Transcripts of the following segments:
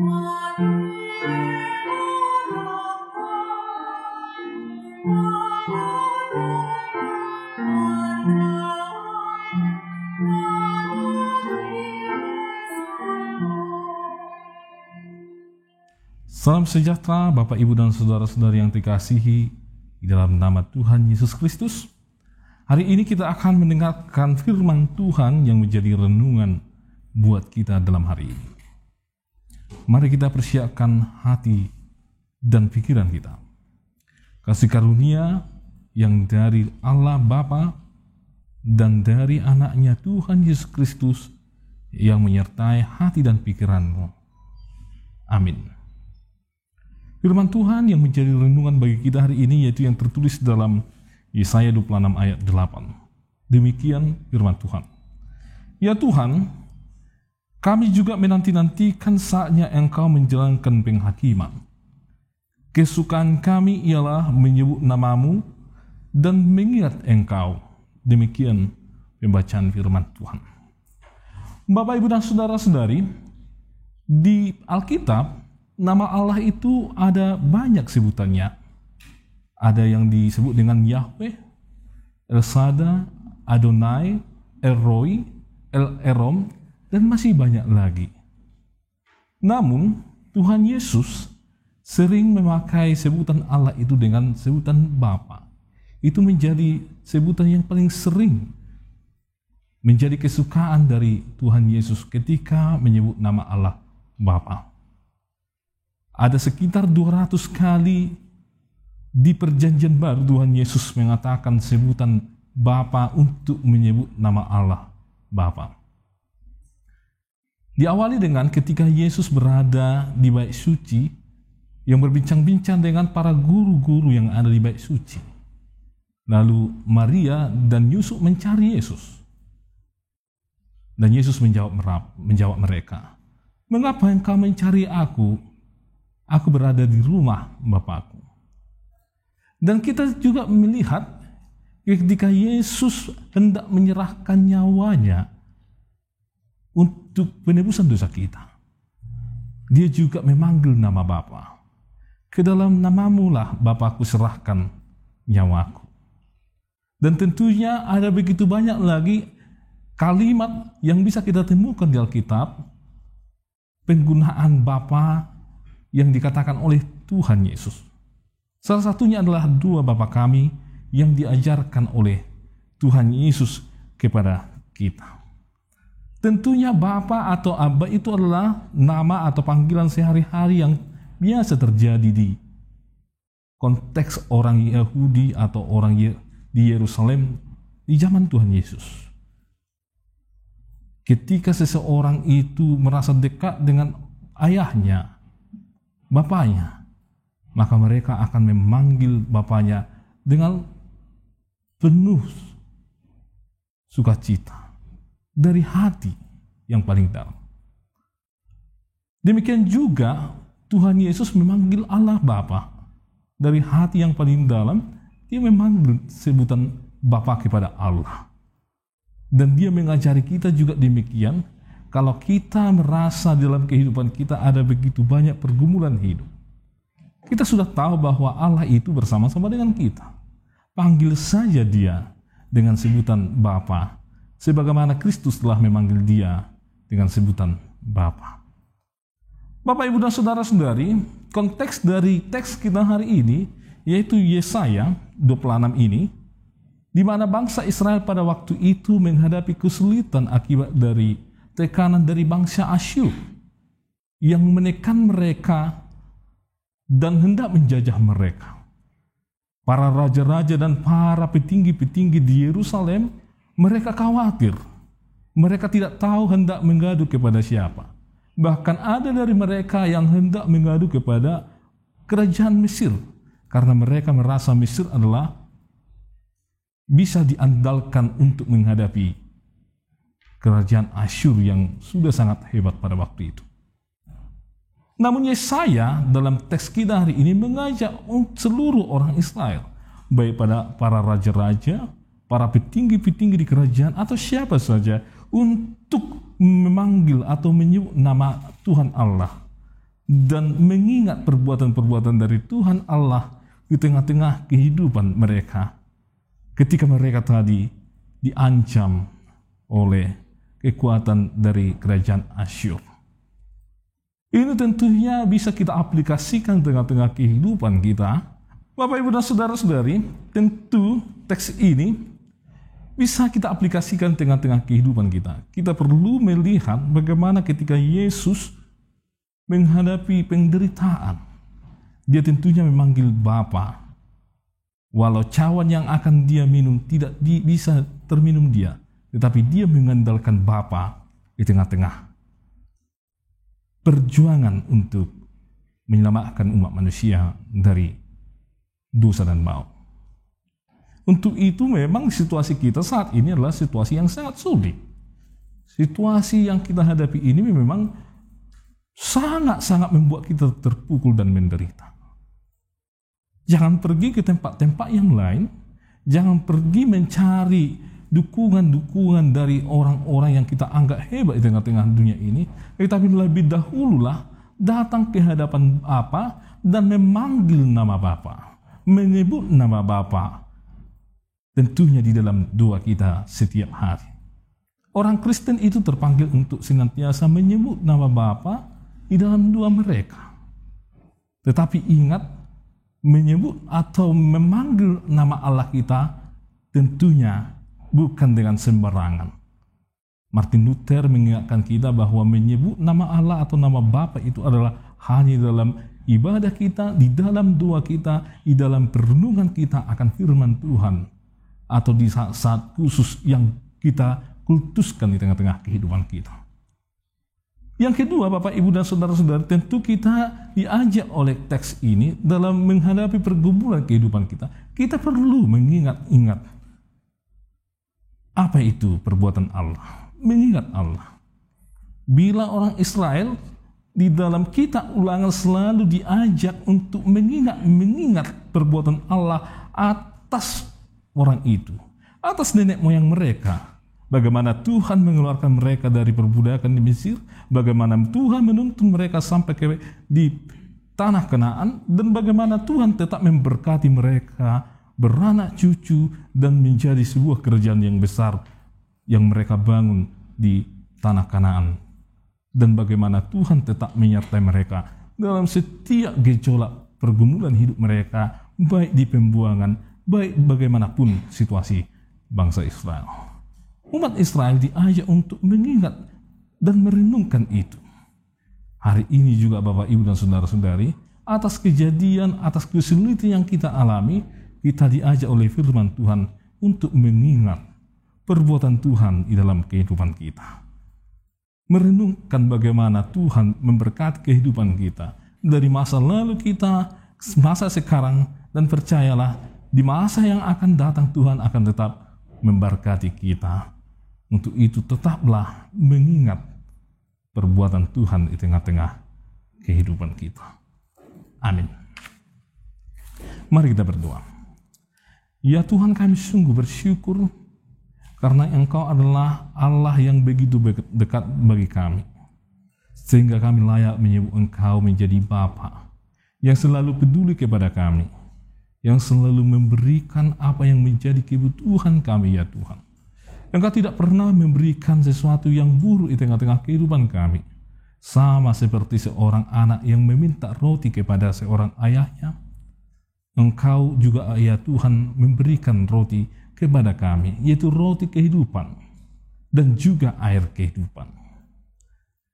Salam sejahtera Bapak, Ibu, dan saudara-saudari yang dikasihi di dalam nama Tuhan Yesus Kristus. Hari ini kita akan mendengarkan firman Tuhan yang menjadi renungan buat kita dalam hari ini. Mari kita persiapkan hati dan pikiran kita. Kasih karunia yang dari Allah Bapa dan dari anaknya Tuhan Yesus Kristus yang menyertai hati dan pikiranmu. Amin. Firman Tuhan yang menjadi renungan bagi kita hari ini yaitu yang tertulis dalam Yesaya 26 ayat 8. Demikian firman Tuhan. Ya Tuhan, kami juga menanti-nantikan saatnya Engkau menjalankan penghakiman. Kesukaan kami ialah menyebut nama-Mu dan mengingat Engkau. Demikian pembacaan firman Tuhan. Bapak, Ibu, dan saudara-saudari, di Alkitab nama Allah itu ada banyak sebutannya. Ada yang disebut dengan Yahweh, El Sada, Adonai, El Roi, El Erom, dan masih banyak lagi. Namun, Tuhan Yesus sering memakai sebutan Allah itu dengan sebutan Bapa. Itu menjadi sebutan yang paling sering menjadi kesukaan dari Tuhan Yesus ketika menyebut nama Allah Bapa. Ada sekitar 200 kali di Perjanjian Baru Tuhan Yesus mengatakan sebutan Bapa untuk menyebut nama Allah Bapa. Diawali dengan ketika Yesus berada di Bait Suci yang berbincang-bincang dengan para guru-guru yang ada di Bait Suci. Lalu Maria dan Yusuf mencari Yesus. Dan Yesus menjawab mereka, "Mengapa engkau mencari aku? Aku berada di rumah Bapakku." Dan kita juga melihat ketika Yesus hendak menyerahkan nyawanya untuk penebusan dosa kita, dia juga memanggil nama Bapa. "Ke dalam nama-Mu lah Bapakku serahkan nyawaku." Dan tentunya ada begitu banyak lagi kalimat yang bisa kita temukan di Alkitab, penggunaan Bapa yang dikatakan oleh Tuhan Yesus. Salah satunya adalah doa Bapa kami yang diajarkan oleh Tuhan Yesus kepada kita. Tentunya Bapa atau Abba itu adalah nama atau panggilan sehari-hari yang biasa terjadi di konteks orang Yahudi atau orang di Yerusalem di zaman Tuhan Yesus. Ketika seseorang itu merasa dekat dengan ayahnya, bapaknya, maka mereka akan memanggil bapaknya dengan penuh sukacita dari hati yang paling dalam. Demikian juga Tuhan Yesus memanggil Allah Bapa dari hati yang paling dalam. Dia memanggil sebutan Bapa kepada Allah. Dan dia mengajari kita juga demikian. Kalau kita merasa dalam kehidupan kita ada begitu banyak pergumulan hidup, kita sudah tahu bahwa Allah itu bersama-sama dengan kita. Panggil saja dia dengan sebutan Bapa, sebagaimana Kristus telah memanggil dia dengan sebutan Bapa. Bapak, Ibu, dan saudara-saudari, konteks dari teks kita hari ini, yaitu Yesaya 26 ini, di mana bangsa Israel pada waktu itu menghadapi kesulitan akibat dari tekanan dari bangsa Asyur yang menekan mereka dan hendak menjajah mereka. Para raja-raja dan para petinggi-petinggi di Yerusalem, mereka khawatir. Mereka tidak tahu hendak mengadu kepada siapa. Bahkan ada dari mereka yang hendak mengadu kepada kerajaan Mesir, karena mereka merasa Mesir adalah bisa diandalkan untuk menghadapi kerajaan Asyur yang sudah sangat hebat pada waktu itu. Namun Yesaya dalam teks kita hari ini mengajak seluruh orang Israel, baik pada para raja-raja, para petinggi-petinggi di kerajaan, atau siapa saja, untuk memanggil atau menyebut nama Tuhan Allah dan mengingat perbuatan-perbuatan dari Tuhan Allah di tengah-tengah kehidupan mereka ketika mereka tadi diancam oleh kekuatan dari kerajaan Asyur. Ini tentunya bisa kita aplikasikan tengah-tengah kehidupan kita. Bapak, Ibu, dan saudara-saudari, tentu teks ini bisa kita aplikasikan tengah-tengah kehidupan kita. Kita perlu melihat bagaimana ketika Yesus menghadapi penderitaan, dia tentunya memanggil Bapa. Walau cawan yang akan dia minum tidak bisa terminum dia, tetapi dia mengandalkan Bapa di tengah-tengah perjuangan untuk menyelamatkan umat manusia dari dosa dan maut. Untuk itu memang situasi kita saat ini adalah situasi yang sangat sulit. Situasi yang kita hadapi ini memang sangat-sangat membuat kita terpukul dan menderita. Jangan pergi ke tempat-tempat yang lain, jangan pergi mencari dukungan-dukungan dari orang-orang yang kita anggap hebat di tengah-tengah dunia ini, tetapi lebih dahululah datang ke hadapan Bapa dan memanggil nama Bapa, menyebut nama Bapa, tentunya di dalam doa kita setiap hari. Orang Kristen itu terpanggil untuk senantiasa menyebut nama Bapa di dalam doa mereka. Tetapi ingat, menyebut atau memanggil nama Allah kita tentunya bukan dengan sembarangan. Martin Luther mengingatkan kita bahwa menyebut nama Allah atau nama Bapa itu adalah hanya dalam ibadah kita, di dalam doa kita, di dalam perenungan kita akan firman Tuhan, atau di saat-saat khusus yang kita kultuskan di tengah-tengah kehidupan kita. Yang kedua, Bapak, Ibu, dan saudara-saudara, tentu kita diajak oleh teks ini dalam menghadapi pergumulan kehidupan kita. Kita perlu mengingat-ingat apa itu perbuatan Allah, mengingat Allah. Bila orang Israel di dalam kitab Ulangan selalu diajak untuk mengingat perbuatan Allah atas orang itu, atas nenek moyang mereka. Bagaimana Tuhan mengeluarkan mereka dari perbudakan di Mesir, bagaimana Tuhan menuntun mereka sampai di tanah Kanaan, dan bagaimana Tuhan tetap memberkati mereka beranak cucu dan menjadi sebuah kerajaan yang besar yang mereka bangun di tanah Kanaan. Dan bagaimana Tuhan tetap menyertai mereka dalam setiap gejolak pergumulan hidup mereka, baik di pembuangan, baik bagaimanapun situasi bangsa Israel. Umat Israel diajak untuk mengingat dan merenungkan itu. Hari ini juga Bapak, Ibu, dan saudara-saudari, atas kejadian, atas kesulitan yang kita alami, kita diajak oleh firman Tuhan untuk mengingat perbuatan Tuhan di dalam kehidupan kita. Merenungkan bagaimana Tuhan memberkati kehidupan kita dari masa lalu kita, masa sekarang, dan percayalah di masa yang akan datang Tuhan akan tetap memberkati kita. Untuk itu tetaplah mengingat perbuatan Tuhan di tengah-tengah kehidupan kita. Amin. Mari kita berdoa. Ya Tuhan, kami sungguh bersyukur karena Engkau adalah Allah yang begitu dekat bagi kami, sehingga kami layak menyebut Engkau menjadi Bapa yang selalu peduli kepada kami, yang selalu memberikan apa yang menjadi kebutuhan kami, ya Tuhan. Engkau tidak pernah memberikan sesuatu yang buruk di tengah-tengah kehidupan kami, sama seperti seorang anak yang meminta roti kepada seorang ayahnya. Engkau juga, ya Tuhan, memberikan roti kepada kami, yaitu roti kehidupan dan juga air kehidupan.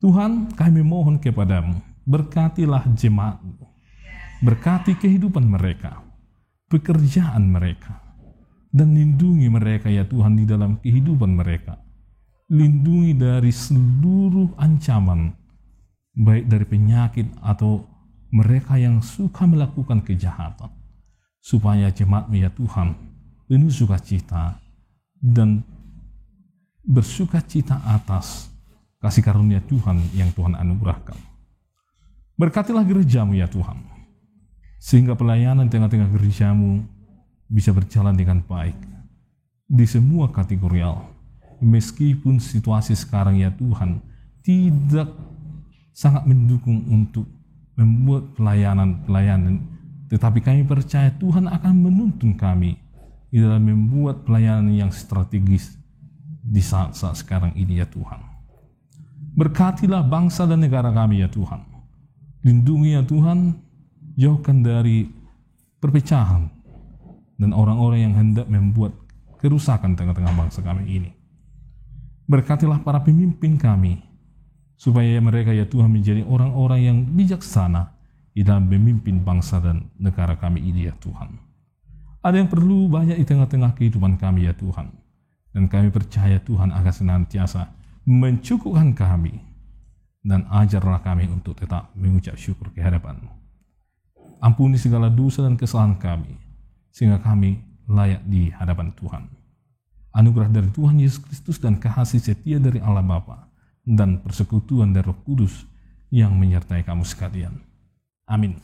Tuhan, kami mohon kepadamu, berkatilah jemaat-Mu, berkati kehidupan mereka, pekerjaan mereka, dan lindungi mereka, ya Tuhan, di dalam kehidupan mereka. Lindungi dari seluruh ancaman, baik dari penyakit atau mereka yang suka melakukan kejahatan, supaya jemaat-Mu, ya Tuhan, penuh sukacita dan bersukacita atas kasih karunia Tuhan yang Tuhan anugerahkan. Berkatilah gereja-Mu, ya Tuhan, sehingga pelayanan tengah-tengah gereja-Mu bisa berjalan dengan baik di semua kategorial. Meskipun situasi sekarang, ya Tuhan, tidak sangat mendukung untuk membuat pelayanan, tetapi kami percaya Tuhan akan menuntun kami di dalam membuat pelayanan yang strategis di saat-saat sekarang ini ya Tuhan. Berkatilah bangsa dan negara kami ya Tuhan. Lindungi ya Tuhan, jauhkan dari perpecahan dan orang-orang yang hendak membuat kerusakan tengah-tengah bangsa kami ini. Berkatilah para pemimpin kami, supaya mereka ya Tuhan menjadi orang-orang yang bijaksana di dalam memimpin bangsa dan negara kami ini ya Tuhan. Ada yang perlu banyak di tengah-tengah kehidupan kami ya Tuhan, dan kami percaya Tuhan akan senantiasa mencukupkan kami, dan ajarlah kami untuk tetap mengucap syukur ke hadapan-Mu. Ampuni segala dosa dan kesalahan kami, sehingga kami layak di hadapan Tuhan. Anugerah dari Tuhan Yesus Kristus dan kasih setia dari Allah Bapa dan persekutuan dari Roh Kudus yang menyertai kamu sekalian. Amin.